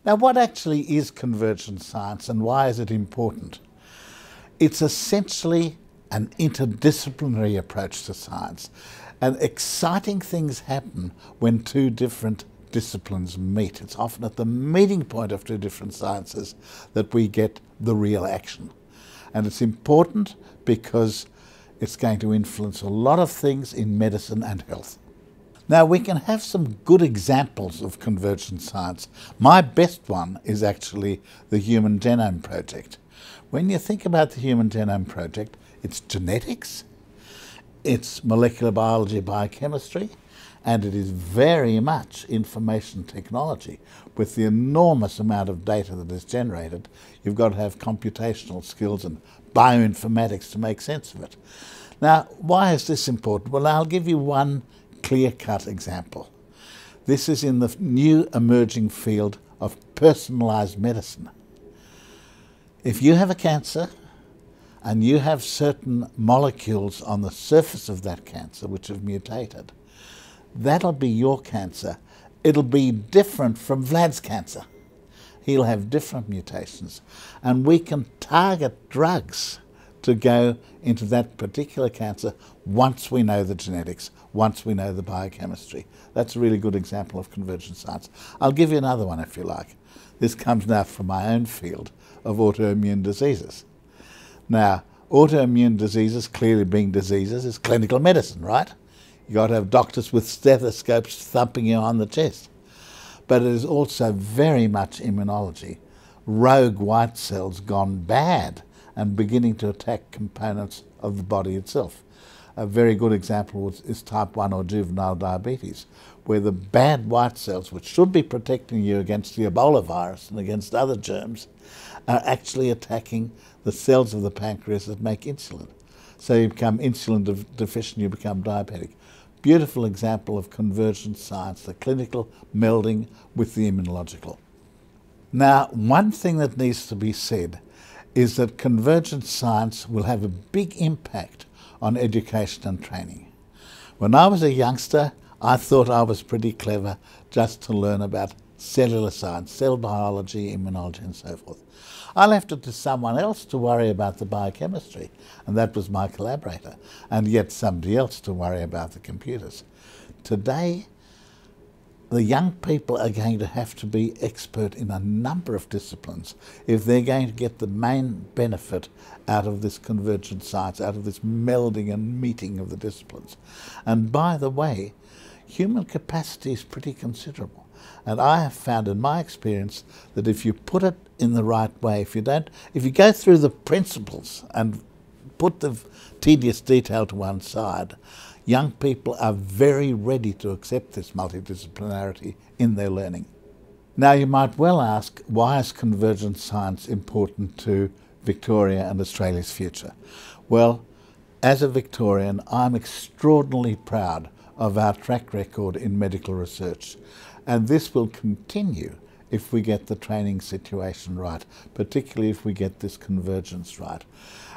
Now, what actually is convergent science and why is it important? It's essentially an interdisciplinary approach to science, and exciting things happen when two different disciplines meet. It's often at the meeting point of two different sciences that we get the real action. And it's important because it's going to influence a lot of things in medicine and health. Now, we can have some good examples of convergent science. My best one is actually the Human Genome Project. When you think about the Human Genome Project, it's genetics, it's molecular biology, biochemistry, and it is very much information technology. With the enormous amount of data that is generated, you've got to have computational skills and bioinformatics to make sense of it. Now, why is this important? Well, I'll give you one clear-cut example. This is in the new emerging field of personalised medicine. If you have a cancer and you have certain molecules on the surface of that cancer which have mutated, that'll be your cancer. It'll be different from Vlad's cancer. He'll have different mutations. And we can target drugs to go into that particular cancer once we know the genetics, once we know the biochemistry. That's a really good example of convergent science. I'll give you another one if you like. This comes now from my own field of autoimmune diseases. Now, autoimmune diseases, clearly being diseases, is clinical medicine, right? You've got to have doctors with stethoscopes thumping you on the chest. But it is also very much immunology. Rogue white cells gone bad and beginning to attack components of the body itself. A very good example is type 1 or juvenile diabetes, where the bad white cells, which should be protecting you against the Ebola virus and against other germs, are actually attacking the cells of the pancreas that make insulin. So you become insulin deficient, you become diabetic. Beautiful example of convergent science, the clinical melding with the immunological. Now, one thing that needs to be said is that convergent science will have a big impact on education and training. When I was a youngster, I thought I was pretty clever just to learn about cellular science, cell biology, immunology and so forth. I left it to someone else to worry about the biochemistry, and that was my collaborator, and yet somebody else to worry about the computers. Today, the young people are going to have to be expert in a number of disciplines if they're going to get the main benefit out of this convergent science, out of this melding and meeting of the disciplines. And by the way, human capacity is pretty considerable. And I have found in my experience that if you put it in the right way, if you go through the principles and put the tedious detail to one side, young people are very ready to accept this multidisciplinarity in their learning. Now, you might well ask, why is convergent science important to Victoria and Australia's future? Well, as a Victorian, I'm extraordinarily proud of our track record in medical research, and this will continue if we get the training situation right, particularly if we get this convergence right.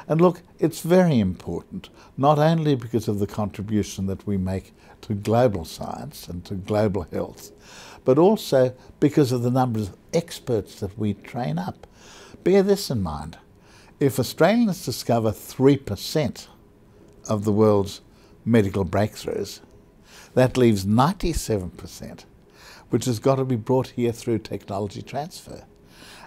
And look, it's very important, not only because of the contribution that we make to global science and to global health, but also because of the number of experts that we train up. Bear this in mind. If Australians discover 3% of the world's medical breakthroughs, that leaves 97%, which has got to be brought here through technology transfer.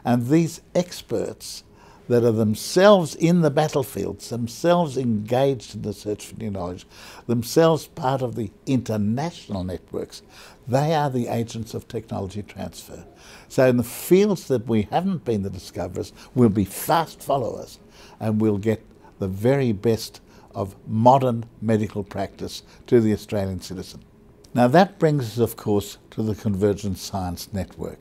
And these experts that are themselves in the battlefields, themselves engaged in the search for new knowledge, themselves part of the international networks, they are the agents of technology transfer. So in the fields that we haven't been the discoverers, we'll be fast followers, and we'll get the very best of modern medical practice to the Australian citizen. Now that brings us, of course, to the Convergent Science Network.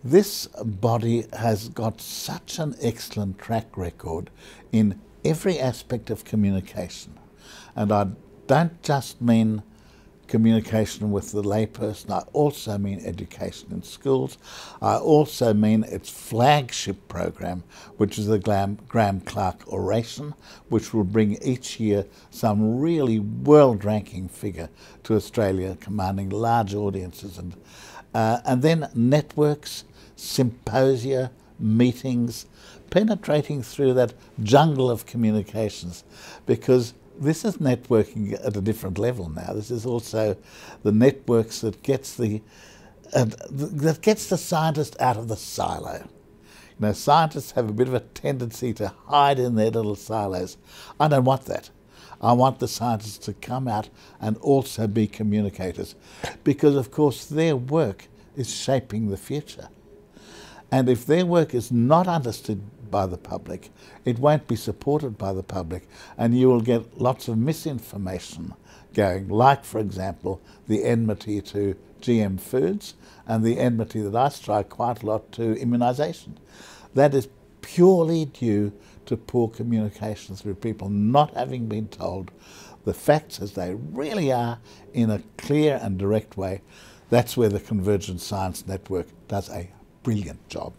This body has got such an excellent track record in every aspect of communication. And I don't just mean communication with the layperson, I also mean education in schools. I also mean its flagship program, which is the Graham Clark Oration, which will bring each year some really world-ranking figure to Australia, commanding large audiences. And then networks, symposia, meetings, penetrating through that jungle of communications, because this is networking at a different level now. This is also the networks that gets the scientist out of the silo. You know, scientists have a bit of a tendency to hide in their little silos. I don't want that. I want the scientists to come out and also be communicators, because of course their work is shaping the future. And if their work is not understood by the public, it won't be supported by the public, and you will get lots of misinformation going, like, for example, the enmity to GM foods and the enmity that I strike quite a lot to immunisation. That is purely due to poor communication through people not having been told the facts as they really are in a clear and direct way. That's where the Convergent Science Network does a brilliant job.